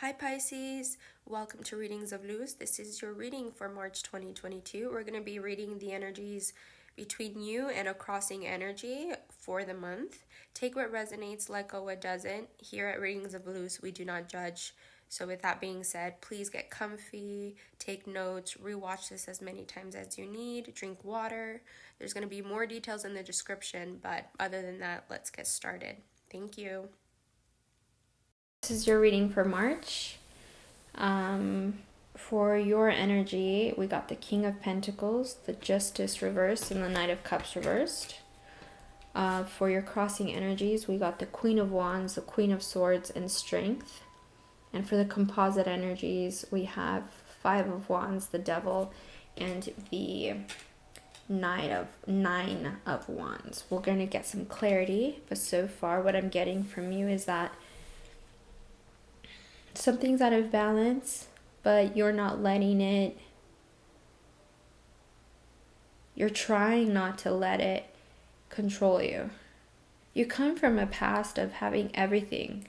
Hi Pisces, welcome to Readings of Luz. This is your reading for March 2022. We're going to be reading the energies between you and a crossing energy for the month. Take what resonates, let go what doesn't. Here at Readings of Luz, we do not judge. So with that being said, please get comfy, take notes, rewatch this as many times as you need, drink water. There's going to be more details in the description, but other than that, let's get started. Thank you. This is your reading for March. For your energy, we got the King of Pentacles, the Justice reversed, and the Knight of Cups reversed. For your crossing energies, we got the Queen of Wands, the Queen of Swords, and Strength. And for the composite energies, we have Five of Wands, the Devil, and the Nine of Wands. We're going to get some clarity, but so far what I'm getting from you is that something's out of balance, but you're not letting it. You're trying not to let it control you. You come from a past of having everything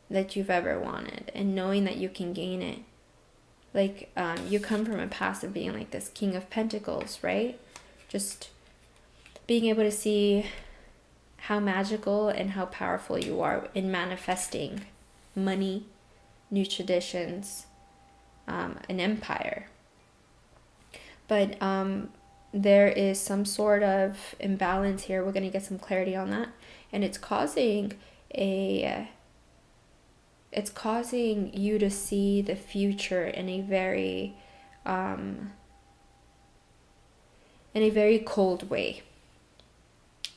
that you've ever wanted and knowing that you can gain it. Like, you come from a past of being like this King of Pentacles, right? Just being able to see how magical and how powerful you are in manifesting money, new traditions, an empire. But there is some sort of imbalance here. We're going to get some clarity on that. And it's causing you to see the future in a very cold way.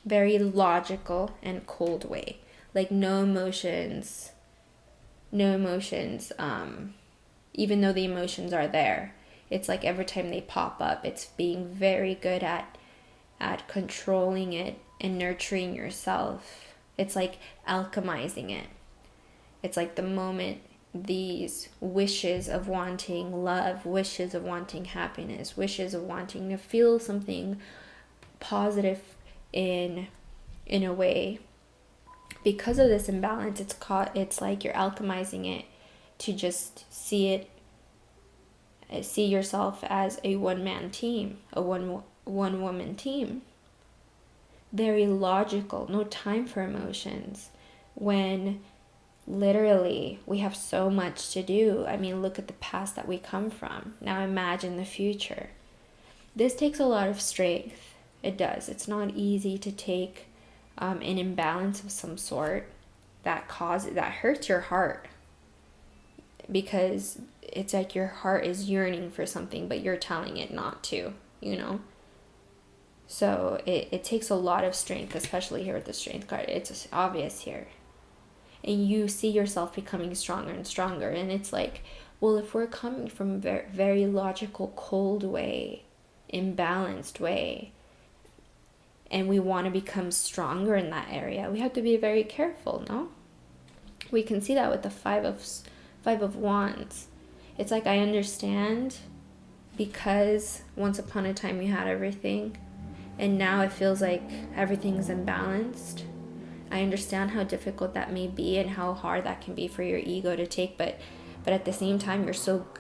Very logical and cold way. Like no emotions, even though the emotions are there. It's like every time they pop up, it's being very good at controlling it and nurturing yourself. It's like alchemizing it. It's like the moment these wishes of wanting love, wishes of wanting happiness, wishes of wanting to feel something positive in a way, because of this imbalance, it's like you're alchemizing it to just see yourself as a one-man team, a one-woman team. Very logical, no time for emotions. When literally we have so much to do. I mean, look at the past that we come from. Now imagine the future. This takes a lot of strength. It does. It's not easy to take an imbalance of some sort that hurts your heart, because it's like your heart is yearning for something, but you're telling it not to, So it takes a lot of strength, especially here with the Strength card. It's obvious here. And you see yourself becoming stronger and stronger. And it's like, well, if we're coming from a very, very logical, cold way, imbalanced way, and we want to become stronger in that area, we have to be very careful, no? We can see that with the Five of Wands. It's like, I understand, because once upon a time you had everything, and now it feels like everything's imbalanced. I understand how difficult that may be and how hard that can be for your ego to take, but at the same time,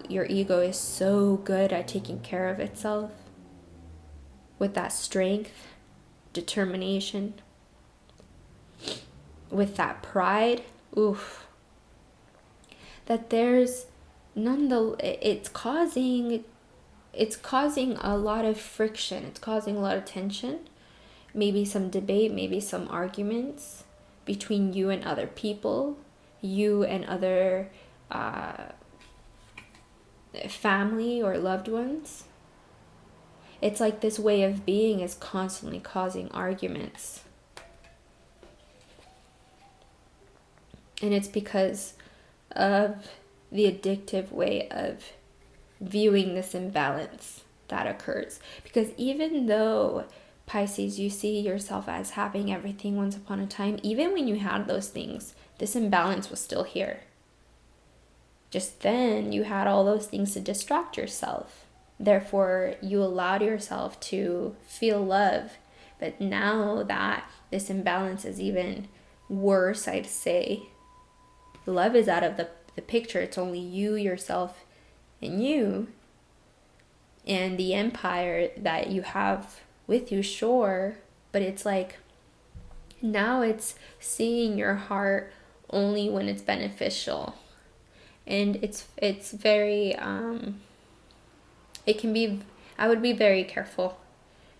your ego is so good at taking care of itself with that strength, determination, with that pride. Oof. That there's it's causing a lot of friction. It's causing a lot of tension. Maybe some debate, maybe some arguments between you and other people, you and other family or loved ones. It's like this way of being is constantly causing arguments. And it's because of the addictive way of viewing this imbalance that occurs. Because even though, Pisces, you see yourself as having everything once upon a time, even when you had those things, this imbalance was still here. Just then, you had all those things to distract yourself. Therefore, you allowed yourself to feel love. But now that this imbalance is even worse, I'd say, love is out of the picture. It's only you, yourself, and you, and the empire that you have with you, sure, but it's like now it's seeing your heart only when it's beneficial. And it's very it can be, I would be very careful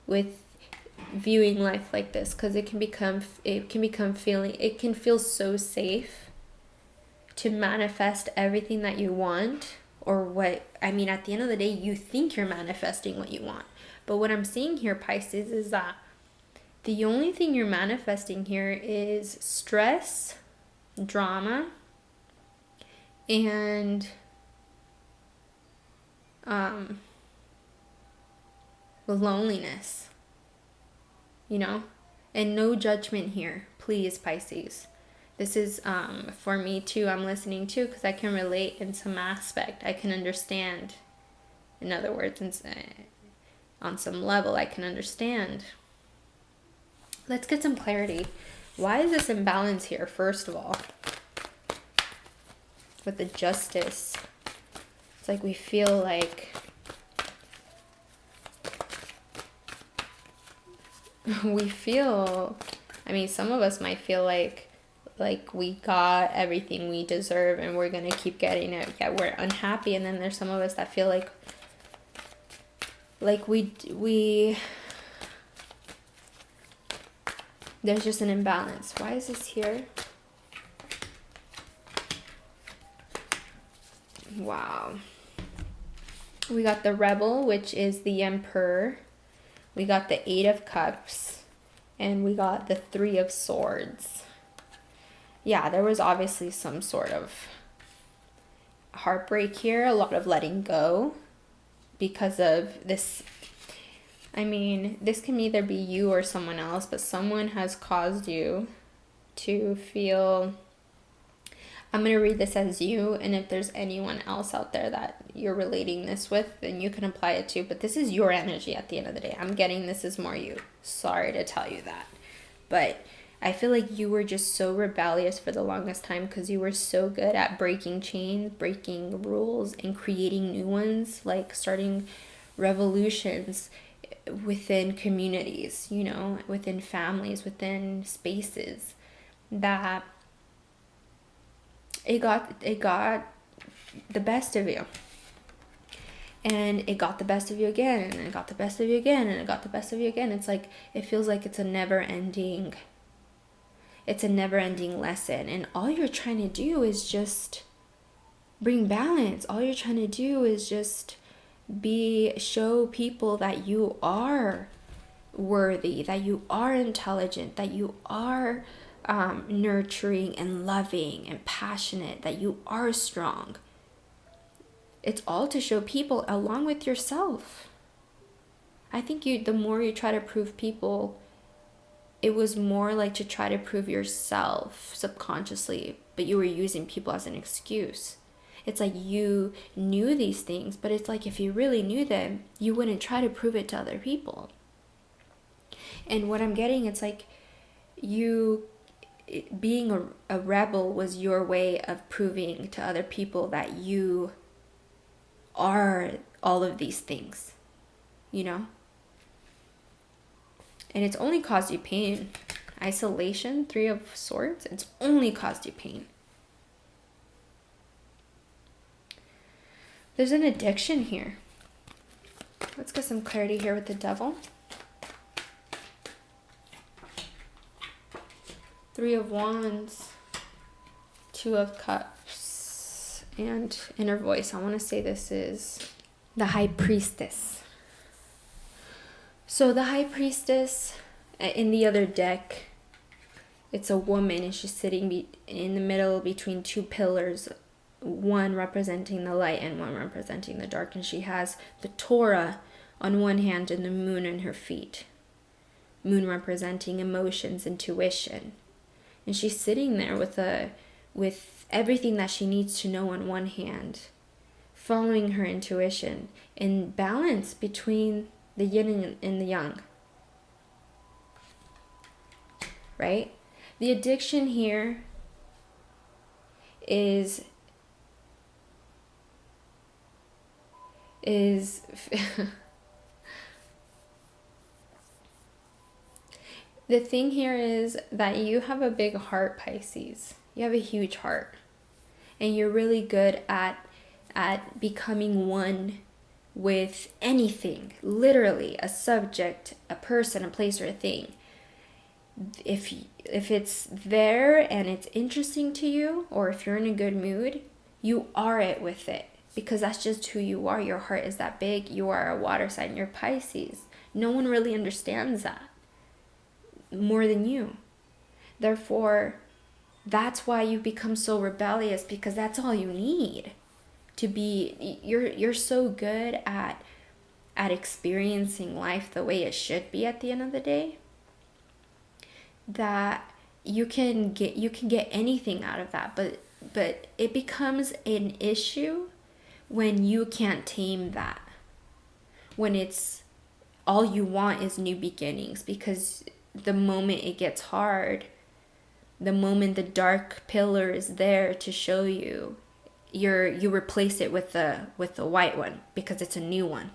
with viewing life like this, because it can feel so safe to manifest everything that you want, or what, I mean, at the end of the day, you think you're manifesting what you want. But what I'm seeing here, Pisces, is that the only thing you're manifesting here is stress, drama, and loneliness, you know? And no judgment here, please, Pisces. This is for me too. I'm listening too because I can relate in some aspect. I can understand. In other words, on some level, I can understand. Let's get some clarity. Why is this imbalance here, first of all? With the Justice. It's like we feel like I mean, some of us might feel like we got everything we deserve and we're gonna keep getting it. Yeah, we're unhappy. And then there's some of us that feel like we there's just an imbalance. Why is this here? Wow. We got the Rebel, which is the Emperor. We got the Eight of Cups. And we got the Three of Swords. Yeah, there was obviously some sort of heartbreak here. A lot of letting go because of this. I mean, this can either be you or someone else, but someone has caused you to feel... I'm going to read this as you, and if there's anyone else out there that you're relating this with, then you can apply it too. But this is your energy at the end of the day. I'm getting this is more you. Sorry to tell you that. But I feel like you were just so rebellious for the longest time because you were so good at breaking chains, breaking rules, and creating new ones, like starting revolutions within communities, you know, within families, within spaces, that it got the best of you. And it got the best of you again, and it got the best of you again, and it got the best of you again. It's like, it feels like it's a never-ending lesson. And all you're trying to do is just bring balance. All you're trying to do is just show people that you are worthy, that you are intelligent, that you are nurturing and loving and passionate, that you are strong. It's all to show people along with yourself. I think the more you try to prove people, it was more like to try to prove yourself subconsciously, but you were using people as an excuse. It's like you knew these things, but it's like if you really knew them, you wouldn't try to prove it to other people. And what I'm getting, it's like being a rebel was your way of proving to other people that you are all of these things, you know? And it's only caused you pain. Isolation, Three of Swords, it's only caused you pain. There's an addiction here. Let's get some clarity here with the Devil. Three of Wands, Two of Cups, and Inner Voice. I want to say this is the High Priestess. So the High Priestess, in the other deck, it's a woman, and she's sitting in the middle between two pillars, one representing the light and one representing the dark. And she has the Torah on one hand and the moon in her feet. Moon representing emotions, intuition. And she's sitting there with everything that she needs to know on one hand, following her intuition, in balance between the yin and the yang. Right? The addiction here is is the thing here is that you have a big heart, Pisces. You have a huge heart. And you're really good at becoming one with anything, literally a subject, a person, a place, or a thing. If it's there and it's interesting to you, or if you're in a good mood, you are it with it, because that's just who you are. Your heart is that big. You are a water sign. You're Pisces. No one really understands that more than you. Therefore, that's why you become so rebellious, because that's all you need to be. You're so good at experiencing life the way it should be at the end of the day, that you can get anything out of that, but it becomes an issue when you can't tame that, when it's all you want is new beginnings, because the moment it gets hard, the moment the dark pillar is there to show you, you replace it with the white one, because it's a new one.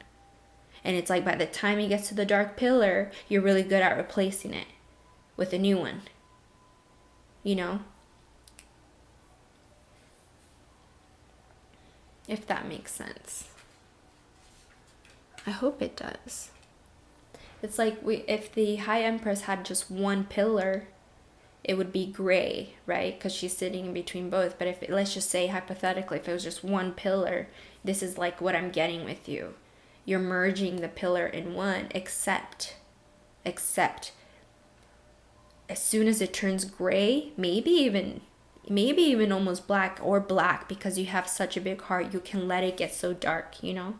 And it's like by the time it gets to the dark pillar, you're really good at replacing it with a new one. You know? If that makes sense. I hope it does. It's like if the High Empress had just one pillar, it would be gray, right? Because she's sitting in between both. But if let's just say hypothetically, if it was just one pillar, this is like what I'm getting with you. You're merging the pillar in one, except as soon as it turns gray, maybe even almost black, or black, because you have such a big heart, you can let it get so dark, you know?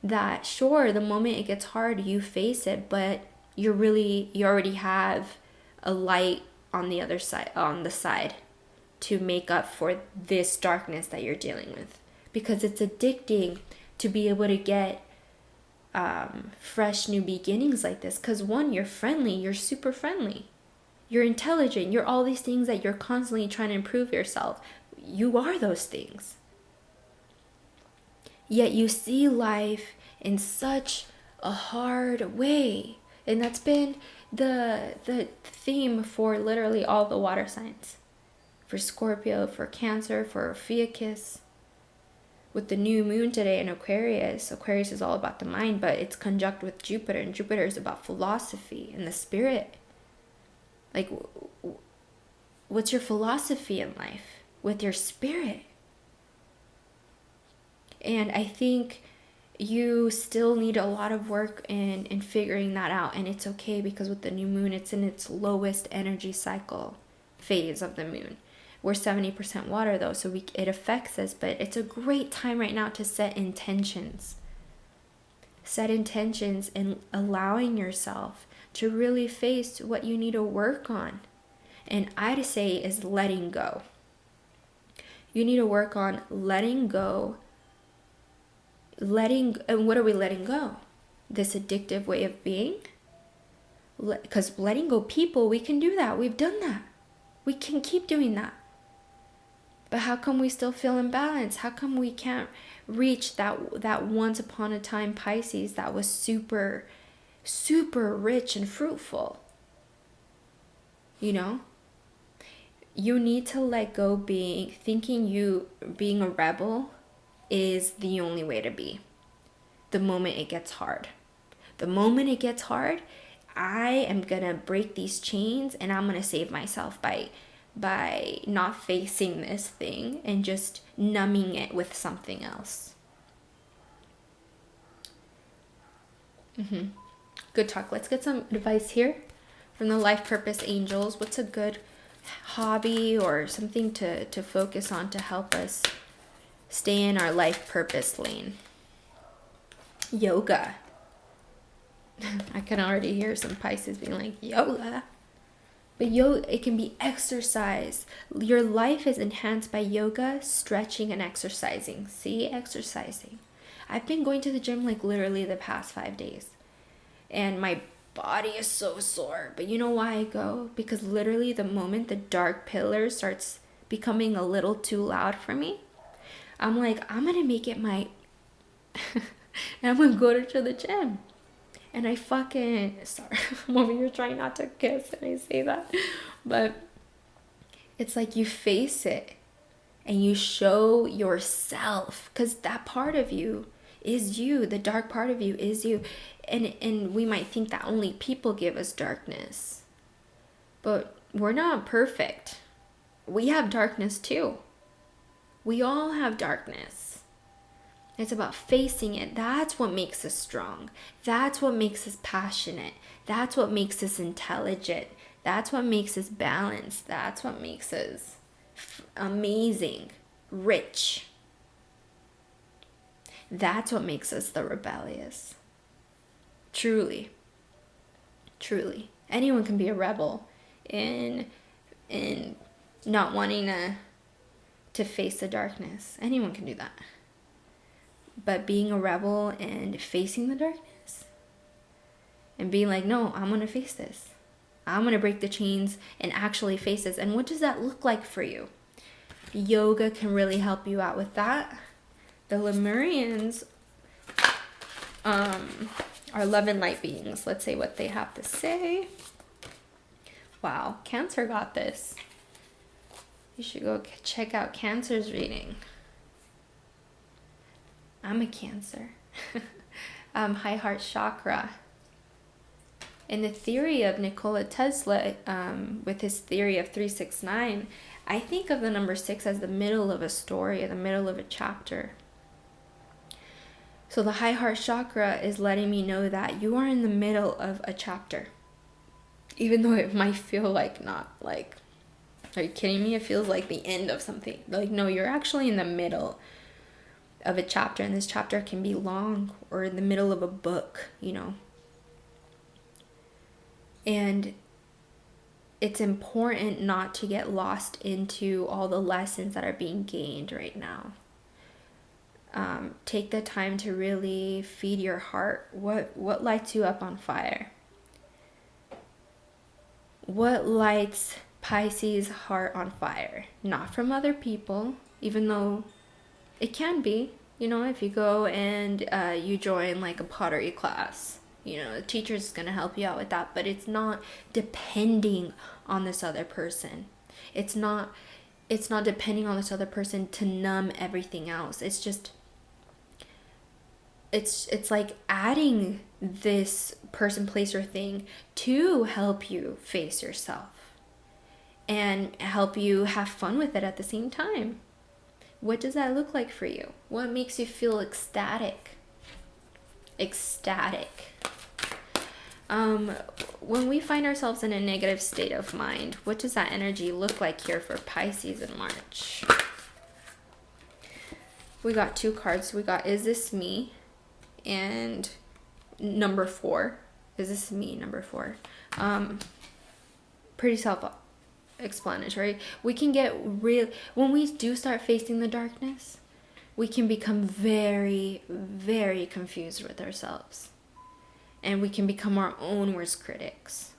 That sure, the moment it gets hard, you face it, but you already have a light on the other side, on the side, to make up for this darkness that you're dealing with, because it's addicting to be able to get fresh new beginnings like this. Because one, you're friendly, you're super friendly, you're intelligent, you're all these things that you're constantly trying to improve yourself. You are those things, yet you see life in such a hard way. And that's been the theme for literally all the water signs. For Scorpio, for Cancer, for Ophiuchus. With the new moon today in Aquarius, Aquarius is all about the mind, but it's conjunct with Jupiter, and Jupiter is about philosophy and the spirit. Like, what's your philosophy in life with your spirit? And I think you still need a lot of work in figuring that out. And it's okay, because with the new moon, it's in its lowest energy cycle phase of the moon. We're 70% water though, so it affects us, but it's a great time right now to set intentions. Set intentions and allowing yourself to really face what you need to work on. And I'd say is letting go. You need to work on letting go. And what are we letting go? This addictive way of being? Because letting go people, we can do that. We've done that. We can keep doing that. But how come we still feel imbalanced? How come we can't reach that once upon a time Pisces that was super, super rich and fruitful? You know? You need to let go thinking being a rebel is the only way to be. The moment it gets hard. The moment it gets hard, I am gonna break these chains, and I'm gonna save myself by not facing this thing and just numbing it with something else. Good talk. Let's get some advice here from the Life Purpose Angels. What's a good hobby or something to focus on to help us stay in our life purpose lane? Yoga. I can already hear some Pisces being like, yoga. But it can be exercise. Your life is enhanced by yoga, stretching, and exercising. See, exercising. I've been going to the gym like literally the past 5 days. And my body is so sore. But you know why I go? Because literally the moment the dark pillar starts becoming a little too loud for me, I'm like, I'm going to make it my And I'm gonna go to the gym. And I fucking, sorry, I'm over here trying not to kiss and I say that. But it's like you face it and you show yourself, because that part of you is you. The dark part of you is you. And we might think that only people give us darkness. But we're not perfect. We have darkness too. We all have darkness. It's about facing it. That's what makes us strong. That's what makes us passionate. That's what makes us intelligent. That's what makes us balanced. That's what makes us amazing, rich. That's what makes us the rebellious. Truly. Truly. Anyone can be a rebel in not wanting to face the darkness. Anyone can do that. But being a rebel and facing the darkness and being like, no, I'm going to face this. I'm going to break the chains and actually face this. And what does that look like for you? Yoga can really help you out with that. The Lemurians are love and light beings. Let's say what they have to say. Wow, Cancer got this. You should go check out Cancer's reading. I'm a Cancer. High heart chakra. In the theory of Nikola Tesla, with his theory of 369, I think of the number 6 as the middle of a story, the middle of a chapter. So the high heart chakra is letting me know that you are in the middle of a chapter. Even though it might feel like not, like, are you kidding me? It feels like the end of something. Like, no, you're actually in the middle of a chapter, and this chapter can be long or in the middle of a book, you know. And it's important not to get lost into all the lessons that are being gained right now. Take the time to really feed your heart. What lights you up on fire? What lights Pisces' heart on fire? Not from other people, even though it can be. You know, if you go and you join like a pottery class, you know, the teacher's going to help you out with that. But it's not depending on this other person. It's not depending on this other person to numb everything else. It's just, it's like adding this person, place, or thing to help you face yourself and help you have fun with it at the same time. What does that look like for you? What makes you feel ecstatic? When we find ourselves in a negative state of mind, what does that energy look like here for Pisces in March? We got 2 cards. We got Is This Me? And number 4. Is this me? Number 4. Pretty self-explanatory. We can get real when we do start facing the darkness. We can become very, very confused with ourselves, and we can become our own worst critics.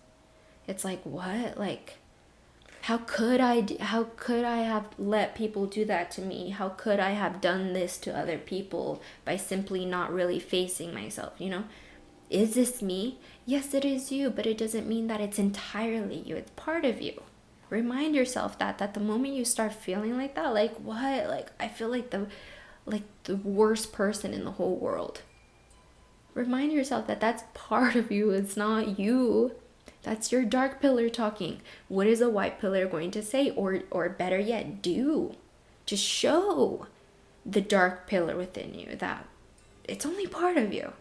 It's like, what? Like, how could I have let people do that to me? How could I have done this to other people by simply not really facing myself, you know? Is this me? Yes, it is you, but it doesn't mean that it's entirely you. It's part of you. Remind yourself that the moment you start feeling like that, like, what? Like, I feel like the worst person in the whole world. Remind yourself that that's part of you. It's not you. That's your dark pillar talking. What is a white pillar going to say? Or better yet, do. Just show the dark pillar within you that it's only part of you.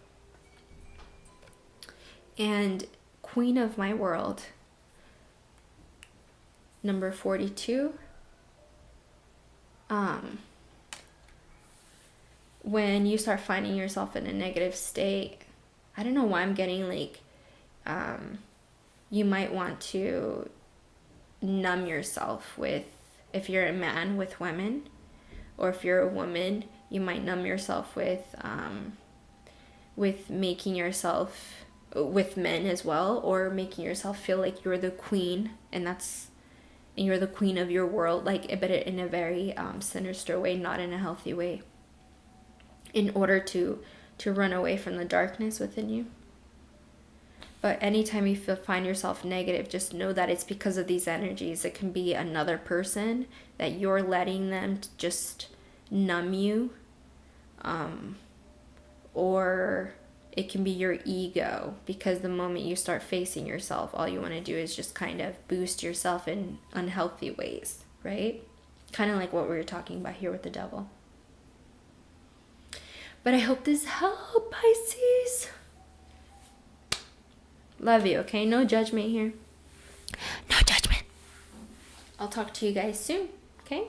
And Queen of My World, number 42. When you start finding yourself in a negative state, I don't know why I'm getting like, you might want to numb yourself with, if you're a man, with women, or if you're a woman, you might numb yourself with making yourself with men as well, or making yourself feel like you're the queen, and you're the queen of your world, like, but in a very sinister way, not in a healthy way. in order to run away from the darkness within you. But anytime you find yourself negative, just know that it's because of these energies. It can be another person that you're letting them just numb you. Or it can be your ego, because the moment you start facing yourself, all you want to do is just kind of boost yourself in unhealthy ways, right? Kind of like what we were talking about here with the devil. But I hope this helped, Pisces. Love you, okay? No judgment here. No judgment. I'll talk to you guys soon, okay?